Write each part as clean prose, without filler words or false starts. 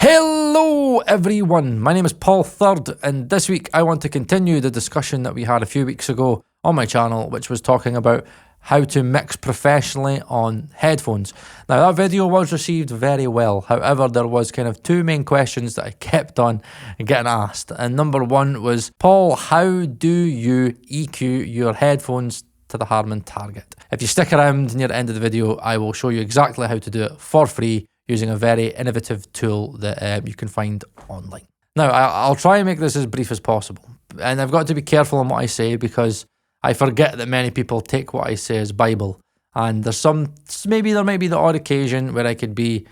Hello everyone, my name is Paul Third, and this week I want to continue the discussion that we had a few weeks ago on my channel, which was talking about how to mix professionally on headphones. Now that video was received very well, however there was kind of two main questions that I kept on getting asked, and number one was, Paul, how do you EQ your headphones to the Harman target? If you stick around near the end of the video, I will show you exactly how to do it for free using a very innovative tool that you can find online. Now, I'll try and make this as brief as possible. And I've got to be careful on what I say because I forget that many people take what I say as Bible. And there's there might be the odd occasion where I could be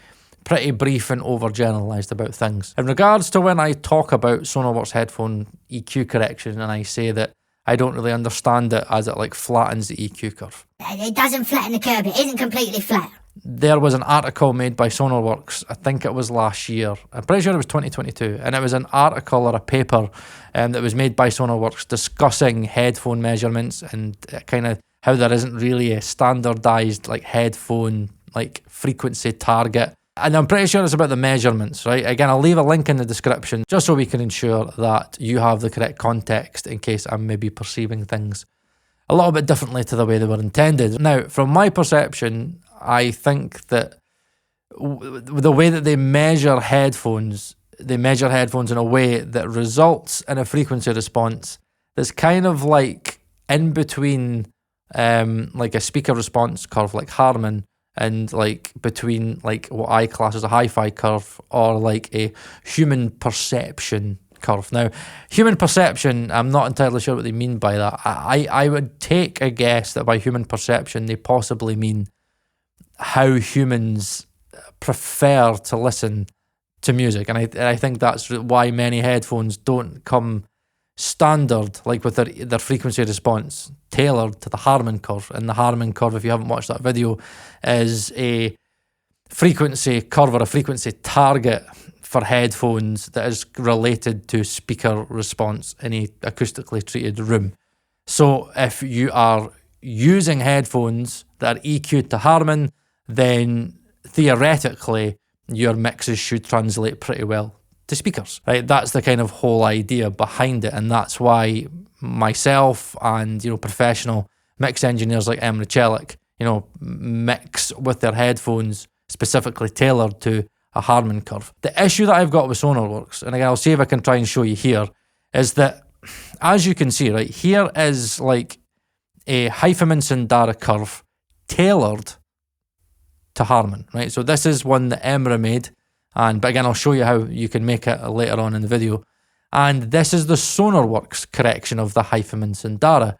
pretty brief and overgeneralized about things. In regards to when I talk about Sonarworks headphone EQ correction and I say that I don't really understand it as it like flattens the EQ curve. It doesn't flatten the curve, it isn't completely flat. There was an article made by Sonarworks, I think it was last year, I'm pretty sure it was 2022, and it was an article or a paper that was made by Sonarworks discussing headphone measurements and kind of how there isn't really a standardized like headphone like frequency target. And I'm pretty sure it's about the measurements, right? Again, I'll leave a link in the description just so we can ensure that you have the correct context in case I'm maybe perceiving things a little bit differently to the way they were intended. Now, from my perception, I think that the way that they measure headphones in a way that results in a frequency response that's kind of like in between like a speaker response curve like Harman and like between like what I class as a hi-fi curve or like a human perception curve. Now, human perception, I'm not entirely sure what they mean by that. I would take a guess that by human perception they possibly mean how humans prefer to listen to music, and I think that's why many headphones don't come standard, like with their frequency response tailored to the Harman curve. And the Harman curve, if you haven't watched that video, is a frequency curve or a frequency target for headphones that is related to speaker response in a acoustically treated room. So if you are using headphones that are EQ'd to Harman, then theoretically your mixes should translate pretty well to speakers, right? That's the kind of whole idea behind it, and that's why myself and professional mix engineers like Emre Çelik, mix with their headphones specifically tailored to a Harman curve. The issue that I've got with Sonarworks, and again I'll see if I can try and show you here, is that as you can see, right here is like a Harman-Sundara curve tailored to Harman, right? So this is one that Emre made, but again I'll show you how you can make it later on in the video. And this is the Sonarworks correction of the Harman-Sundara.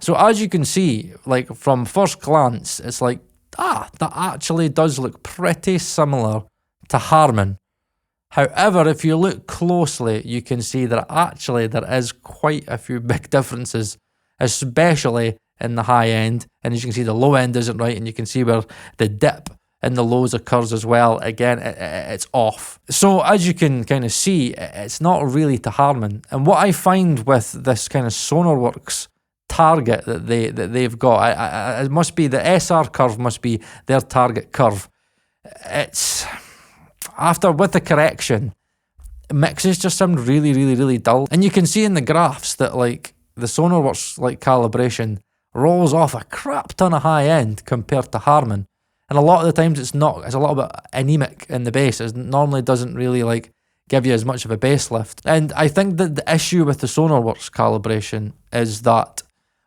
So as you can see, like from first glance, it's like, that actually does look pretty similar to Harman. However, if you look closely, you can see that actually there is quite a few big differences, especially in the high end. And as you can see, the low end isn't right, and you can see where the dip in the lows occurs as well. Again, it's off. So as you can kind of see, it's not really to Harman. And what I find with this kind of Sonarworks target that they've got, it must be the SR curve must be their target curve. It's with the correction, mixes just sound really dull. And you can see in the graphs that like the Sonarworks like calibration rolls off a crap ton of high end compared to Harman. And a lot of the times it's a little bit anemic in the bass. It normally doesn't really like give you as much of a bass lift. And I think that the issue with the Sonarworks calibration is that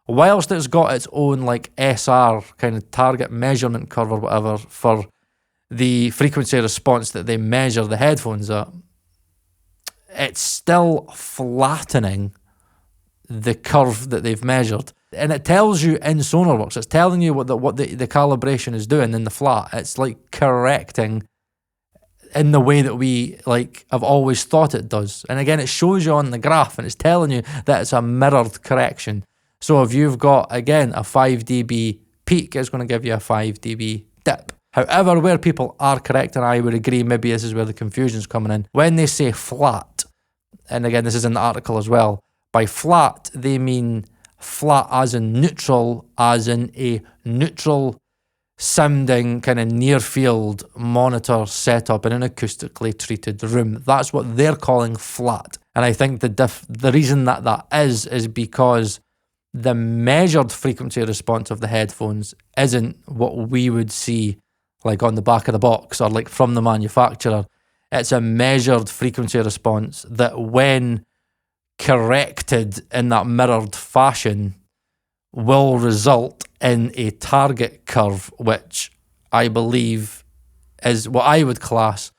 whilst it's got its own like SR kind of target measurement curve or whatever for the frequency response that they measure the headphones at, it's still flattening the curve that they've measured. And it tells you in Sonarworks, it's telling you what the calibration is doing in the flat. It's like correcting in the way that we like have always thought it does. And again, it shows you on the graph and it's telling you that it's a mirrored correction. So if you've got, again, a 5 dB peak, it's going to give you a 5 dB dip. However, where people are correct, and I would agree, maybe this is where the confusion's coming in, when they say flat, and again, this is in the article as well, by flat, they mean flat as in neutral, as in a neutral sounding kind of near field monitor setup in an acoustically treated room. That's what they're calling flat. And I think the reason that is because the measured frequency response of the headphones isn't what we would see like on the back of the box or like from the manufacturer. It's a measured frequency response that when corrected in that mirrored fashion will result in a target curve, which I believe is what I would class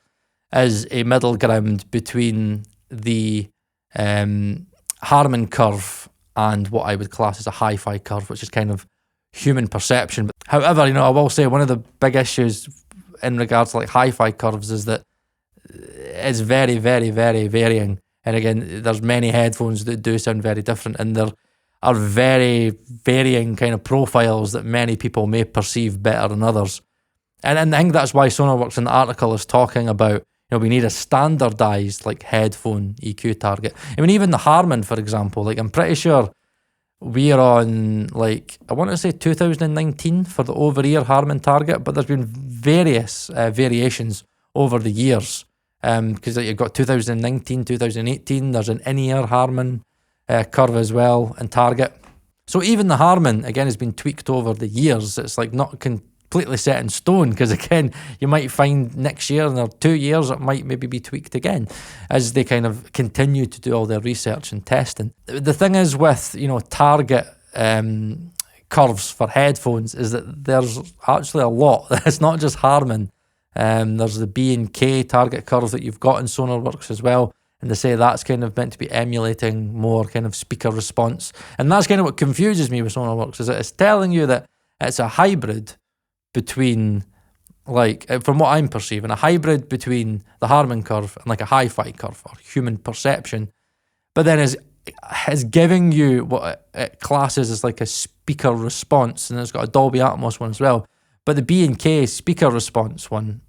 as a middle ground between the Harman curve and what I would class as a hi-fi curve, which is kind of human perception. However, I will say one of the big issues in regards to like hi-fi curves is that it's very, very, very varying. And again, there's many headphones that do sound very different, and there are very varying kind of profiles that many people may perceive better than others. And I think that's why Sonarworks in the article is talking about, we need a standardized like headphone EQ target. I mean, even the Harman, for example, like I'm pretty sure we're on like, I want to say 2019 for the over-ear Harman target, but there's been various variations over the years. Because you've got 2019, 2018, there's an in-ear Harman curve as well and target. So even the Harman, again, has been tweaked over the years. It's like not completely set in stone, because again, you might find next year or 2 years it might maybe be tweaked again as they kind of continue to do all their research and testing. The thing is with, target curves for headphones is that there's actually a lot. It's not just Harman. There's the B and K target curve that you've got in Sonarworks as well, and they say that's kind of meant to be emulating more kind of speaker response, and that's kind of what confuses me with Sonarworks, is that it's telling you that it's a hybrid between, like, from what I'm perceiving, a hybrid between the Harman curve and like a hi-fi curve or human perception, but then is giving you what it classes as like a speaker response, and it's got a Dolby Atmos one as well. But the B and K speaker response one,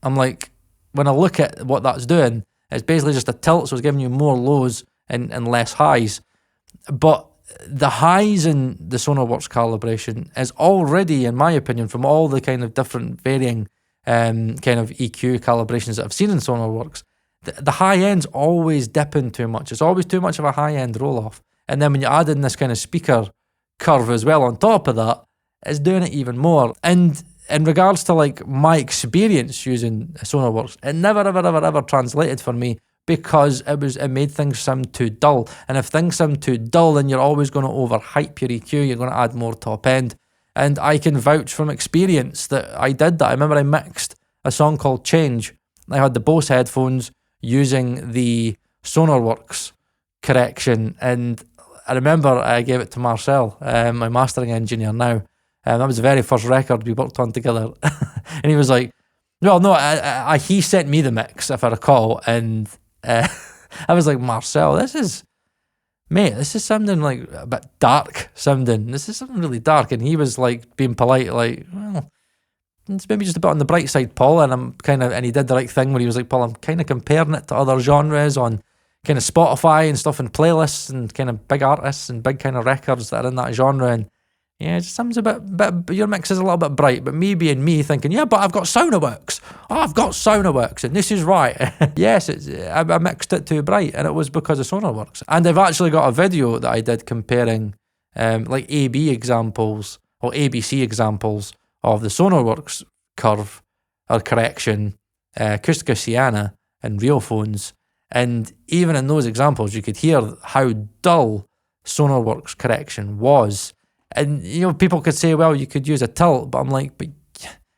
I'm like, when I look at what that's doing, it's basically just a tilt, so it's giving you more lows and less highs. But the highs in the Sonarworks calibration is already, in my opinion, from all the kind of different varying kind of EQ calibrations that I've seen in Sonarworks, the high end's always dipping too much. It's always too much of a high end roll off. And then when you add in this kind of speaker curve as well on top of that, it's doing it even more. And in regards to like my experience using Sonarworks, it never ever translated for me, because it made things sound too dull. And if things sound too dull, then you're always going to overhype your EQ, you're going to add more top end. And I can vouch from experience that I did that. I remember I mixed a song called Change. I had the Bose headphones using the Sonarworks correction, and I remember I gave it to Marcel, my mastering engineer now. That was the very first record we worked on together. And he was like, well, no, he sent me the mix, if I recall, and I was like, Marcel, this is sounding like a bit dark sounding. This is something really dark. And he was like being polite, like, well, it's maybe just a bit on the bright side, Paul. And he did the right thing where he was like, Paul, I'm kind of comparing it to other genres on kind of Spotify and stuff and playlists and kind of big artists and big kind of records that are in that genre. And yeah, it just sounds a bit, your mix is a little bit bright. But me being me thinking, yeah, but I've got Sonarworks. Oh, I've got Sonarworks and this is right. Yes, I mixed it too bright, and it was because of Sonarworks. And I've actually got a video that I did comparing like AB examples or ABC examples of the Sonarworks curve or correction, Acustica Sienna and real phones. And even in those examples, you could hear how dull Sonarworks correction was. And, people could say, well, you could use a tilt, but I'm like, but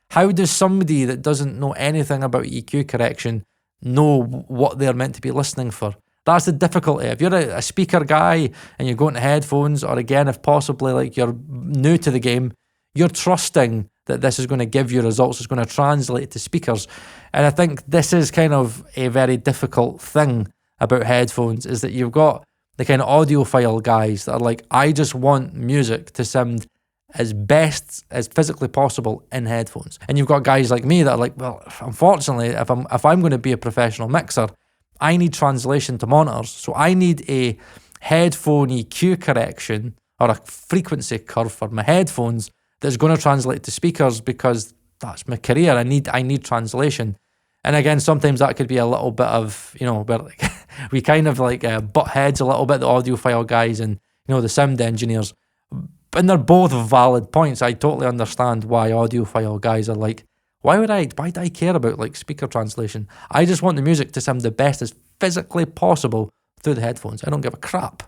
how does somebody that doesn't know anything about EQ correction know what they're meant to be listening for? That's the difficulty. If you're a speaker guy and you're going to headphones, or again, if possibly like you're new to the game, you're trusting that this is going to give you results, it's going to translate to speakers. And I think this is kind of a very difficult thing about headphones, is that you've got the kind of audiophile guys that are like, I just want music to sound as best as physically possible in headphones. And you've got guys like me that are like, well, unfortunately, if I'm going to be a professional mixer, I need translation to monitors. So I need a headphone EQ correction or a frequency curve for my headphones that's going to translate to speakers because that's my career. I need translation. And again, sometimes that could be a little bit of, where we kind of like butt heads a little bit, the audiophile guys and, the sound engineers. And they're both valid points. I totally understand why audiophile guys are like, why do I care about like speaker translation? I just want the music to sound the best as physically possible through the headphones. I don't give a crap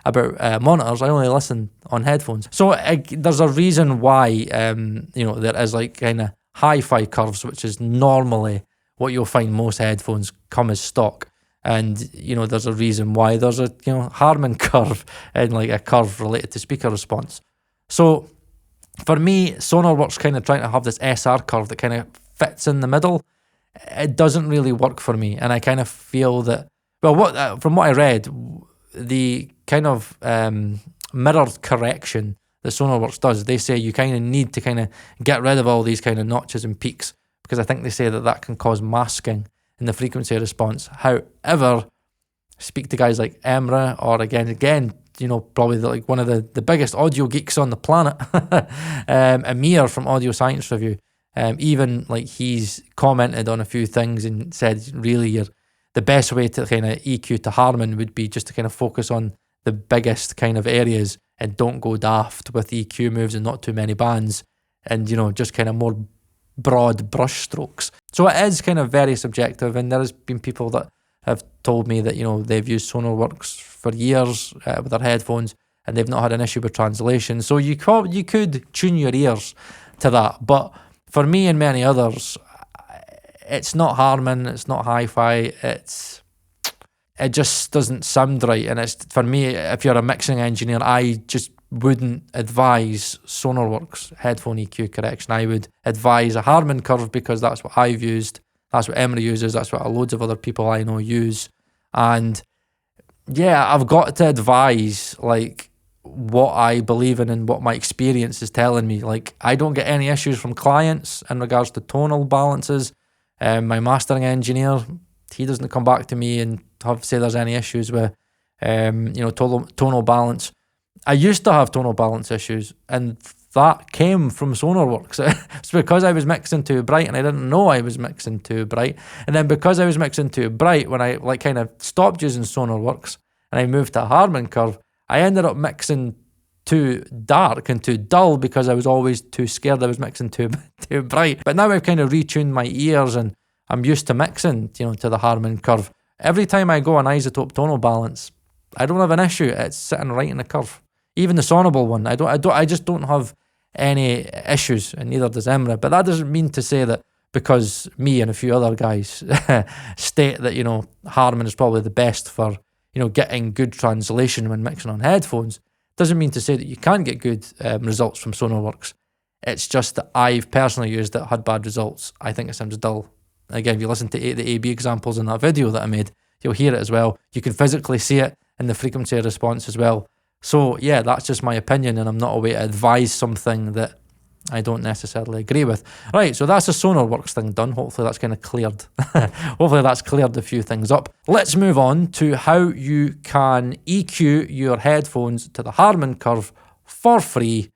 about monitors. I only listen on headphones. So there's a reason why, there is like kind of hi-fi curves, which is normally what you'll find most headphones come as stock. And, there's a reason why there's a, Harman curve and like a curve related to speaker response. So for me, Sonarworks kind of trying to have this SR curve that kind of fits in the middle. It doesn't really work for me. And I kind of feel that, from what I read, the kind of mirrored correction that Sonarworks does, they say you kind of need to kind of get rid of all these kind of notches and peaks, because I think they say that can cause masking in the frequency response. However, speak to guys like Emre, or again, probably like one of the biggest audio geeks on the planet, Amir from Audio Science Review. Even like he's commented on a few things and said, really, the best way to kind of EQ to Harman would be just to kind of focus on the biggest kind of areas and don't go daft with EQ moves and not too many bands, and just kind of more broad brush strokes. So it is kind of very subjective, and there has been people that have told me that they've used Sonarworks for years with their headphones and they've not had an issue with translation. So you could tune your ears to that, but for me and many others, it's not Harman, it's not hi-fi, it just doesn't sound right. And it's, for me, if you're a mixing engineer, I just wouldn't advise Sonarworks headphone EQ correction. I would advise a Harman curve, because that's what I've used, that's what Emre uses, that's what loads of other people I know use. And yeah, I've got to advise like what I believe in and what my experience is telling me. Like, I don't get any issues from clients in regards to tonal balances. My mastering engineer, he doesn't come back to me and say there's any issues with tonal balance. I used to have tonal balance issues, and that came from Sonarworks. It's because I was mixing too bright and I didn't know I was mixing too bright. And then because I was mixing too bright, when I like kind of stopped using Sonarworks and I moved to a Harman curve, I ended up mixing too dark and too dull because I was always too scared I was mixing too bright. But now I've kind of retuned my ears and I'm used to mixing, to the Harman curve. Every time I go on isotope tonal balance, I don't have an issue. It's sitting right in the curve. Even the Sonable one, I just don't have any issues, and neither does Emre. But that doesn't mean to say that because me and a few other guys state that, Harman is probably the best for, getting good translation when mixing on headphones, doesn't mean to say that you can't get good results from Sonarworks. It's just that I've personally used it, had bad results. I think it sounds dull. Again, if you listen to the AB examples in that video that I made, you'll hear it as well. You can physically see it in the frequency response as well. So yeah, that's just my opinion, and I'm not a way to advise something that I don't necessarily agree with. Right, so that's a Sonarworks thing done. Hopefully that's kind of cleared. Hopefully that's cleared a few things up. Let's move on to how you can EQ your headphones to the Harman curve for free.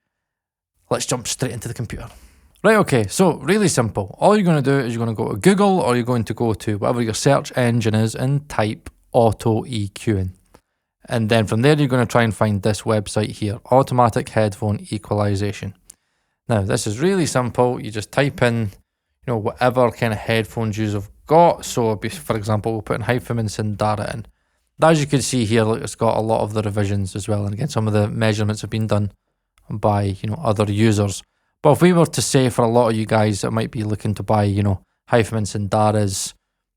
Let's jump straight into the computer. Right, okay, so really simple. All you're going to do is you're going to go to Google, or you're going to go to whatever your search engine is and type auto EQing. And then from there, you're going to try and find this website here, Automatic Headphone Equalization. Now, this is really simple. You just type in, whatever kind of headphones you've got. So, for example, we'll put in HOFA Sindara in. As you can see here, look, it's got a lot of the revisions as well. And again, some of the measurements have been done by, other users. But if we were to say for a lot of you guys that might be looking to buy, HOFA Sindara's,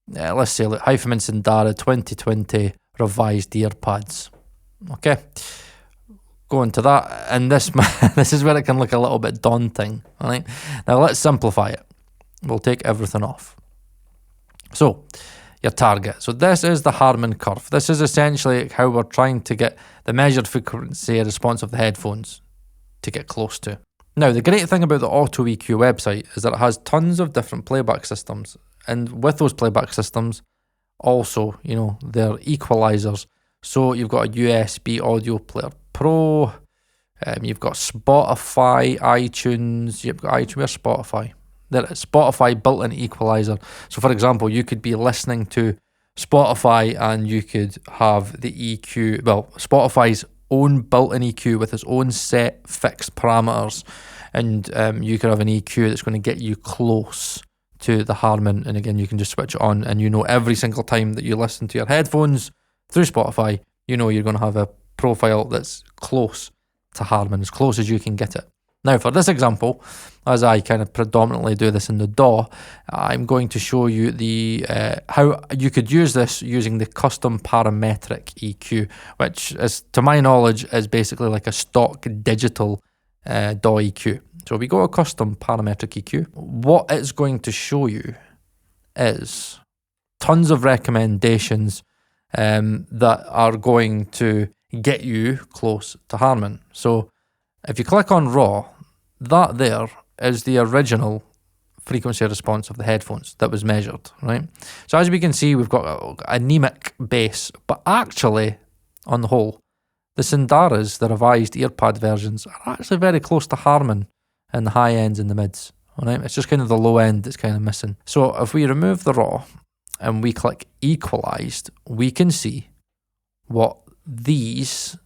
let's say, look, HOFA Sindara 2020 revised ear pads. Okay, go into that, and this is where it can look a little bit daunting. All right, now let's simplify it. We'll take everything off. So your target. So this is the Harman curve. This is essentially how we're trying to get the measured frequency response of the headphones to get close to. Now, the great thing about the Auto EQ website is that it has tons of different playback systems, and with those playback systems, also, they're equalizers. So you've got a USB Audio Player Pro, You've got Spotify, iTunes. You've got iTunes. Where's Spotify? There it is. Spotify built-in equalizer. So for example, you could be listening to Spotify and you could have the EQ, well, Spotify's own built-in EQ with its own set fixed parameters, and you could have an EQ that's going to get you close to the Harman, and again you can just switch it on, and you know every single time that you listen to your headphones through Spotify, you know you're going to have a profile that's close to Harman, as close as you can get it. Now for this example, as I kind of predominantly do this in the DAW, I'm going to show you the how you could use this using the custom parametric EQ, which is, to my knowledge, is basically like a stock digital DAW EQ. So we go to custom parametric EQ. What it's going to show you is tons of recommendations that are going to get you close to Harman. So if you click on raw, that there is the original frequency response of the headphones that was measured, right? So as we can see, we've got a anemic bass, but actually, on the whole, the Sindara's, the revised earpad versions, are actually very close to Harman in the high ends and the mids, all right? It's just kind of the low end that's kind of missing. So if we remove the raw and we click equalized, we can see what these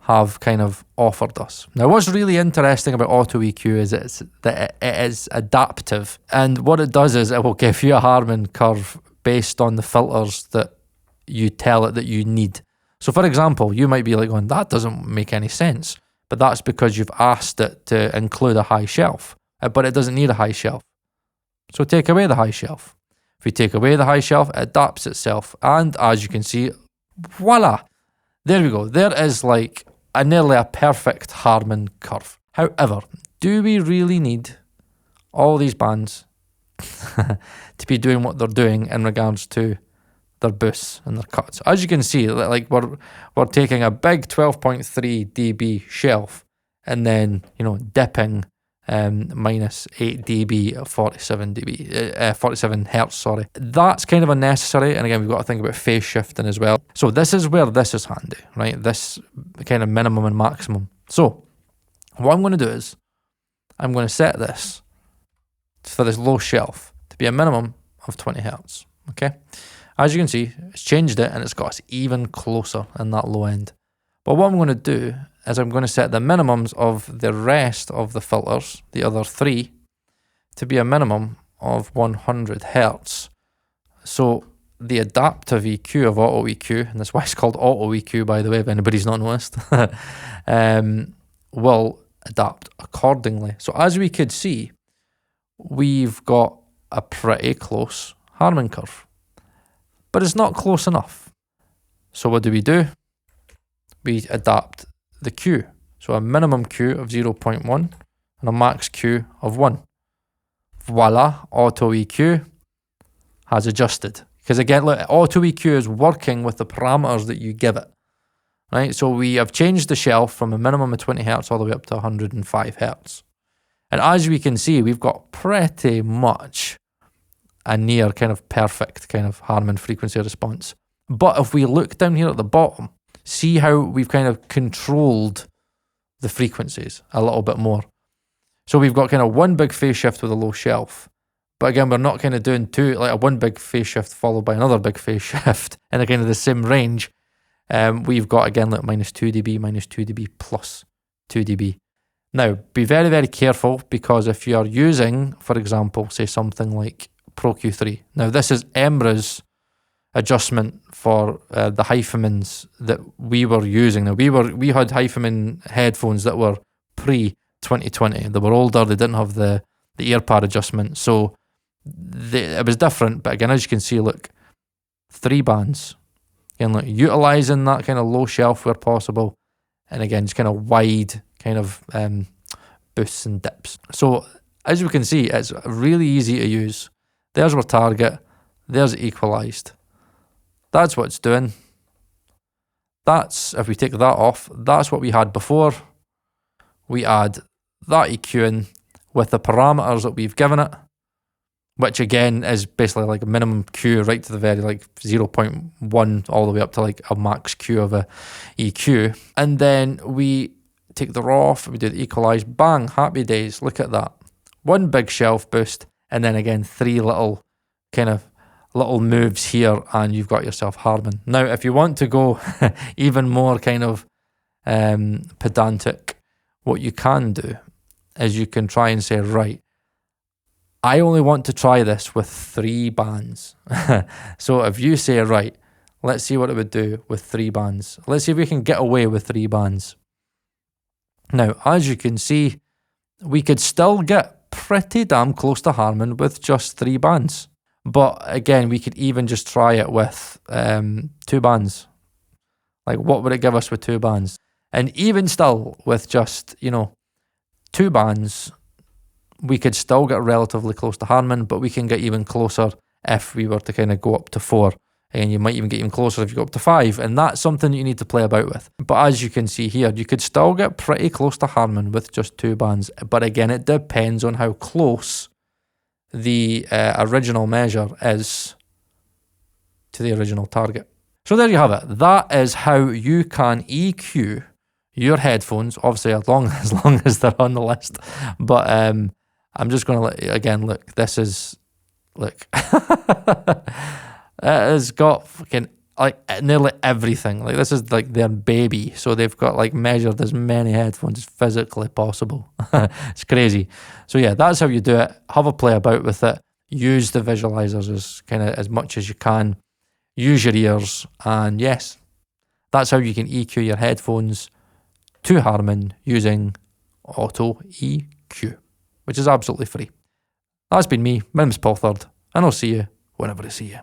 have kind of offered us. Now, what's really interesting about auto EQ is that it is adaptive, and what it does is it will give you a Harman curve based on the filters that you tell it that you need. So for example, you might be like going, that doesn't make any sense, but that's because you've asked it to include a high shelf, but it doesn't need a high shelf. So take away the high shelf. If you take away the high shelf, it adapts itself, and as you can see, voila, there we go. There is like nearly a perfect Harman curve. However, do we really need all these bands to be doing what they're doing in regards to their boosts and their cuts? As you can see, like we're taking a big 12.3 dB shelf and then, you know, dipping minus 8 dB at 47 hertz, sorry. That's kind of unnecessary, and again, we've got to think about phase shifting as well. So this is where this is handy, right? This kind of minimum and maximum. So what I'm going to do is I'm going to set this for this low shelf to be a minimum of 20 hertz, okay? As you can see, it's changed it and it's got us even closer in that low end. But what I'm going to do is I'm going to set the minimums of the rest of the filters, the other three, to be a minimum of 100 hertz. So the adaptive EQ of auto EQ, and that's why it's called auto EQ, by the way, if anybody's not noticed, will adapt accordingly. So as we could see, we've got a pretty close Harman curve, but it's not close enough. So what do? We adapt the Q. So a minimum Q of 0.1 and a max Q of 1. Voila, auto EQ has adjusted. Because again, look, auto EQ is working with the parameters that you give it. Right? So we have changed the shelf from a minimum of 20 hertz all the way up to 105 hertz. And as we can see, we've got pretty much a near kind of perfect kind of Harman frequency response. But if we look down here at the bottom, see how we've kind of controlled the frequencies a little bit more. So we've got kind of one big phase shift with a low shelf. But again, we're not kind of doing two, like a one big phase shift followed by another big phase shift in a kind of the same range. We've got, again, like minus 2 dB, minus 2 dB, plus 2 dB. Now, be very, very careful, because if you're using, for example, say something like Pro Q3. Now, this is Emra's adjustment for the Hyphamans that we were using. Now, we had Hyphaman headphones that were pre-2020. They were older, they didn't have the earpad adjustment, so it was different. But again, as you can see, look, 3 bands. Again, look, utilising that kind of low shelf where possible, and again, just kind of wide kind of boosts and dips. So as we can see, it's really easy to use. There's our target, there's equalised. That's what it's doing. That's, if we take that off, that's what we had before. We add that EQ in with the parameters that we've given it, which again is basically like a minimum Q right to the very like 0.1 all the way up to like a max Q of a EQ. And then we take the raw off, we do the equalize, bang, happy days, look at that. One big shelf boost, and then again, 3 little kind of little moves here, and you've got yourself Harman. Now, if you want to go even more kind of pedantic, what you can do is you can try and say, right, I only want to try this with 3 bands. So if you say, right, let's see what it would do with 3 bands. Let's see if we can get away with 3 bands. Now, as you can see, we could still get pretty damn close to Harman with just 3 bands. But again, we could even just try it with 2 bands. Like, what would it give us with 2 bands? And even still, with just, 2 bands, we could still get relatively close to Harman, but we can get even closer if we were to kind of go up to 4. And you might even get even closer if you go up to 5. And that's something you need to play about with. But as you can see here, you could still get pretty close to Harman with just 2 bands. But again, it depends on how close the original measure is to the original target. So there you have it. That is how you can EQ your headphones, obviously as long as they're on the list. But I'm just going to let you, again, look, this is, look, it has got fucking, like, nearly everything. Like, this is like their baby. So they've got, like, measured as many headphones as physically possible. It's crazy. So yeah, that's how you do it. Have a play about with it. Use the visualizers as much as you can. Use your ears. And yes, that's how you can EQ your headphones to Harman using Auto EQ, which is absolutely free. That's been me. My name's Paul Third, and I'll see you whenever I see you.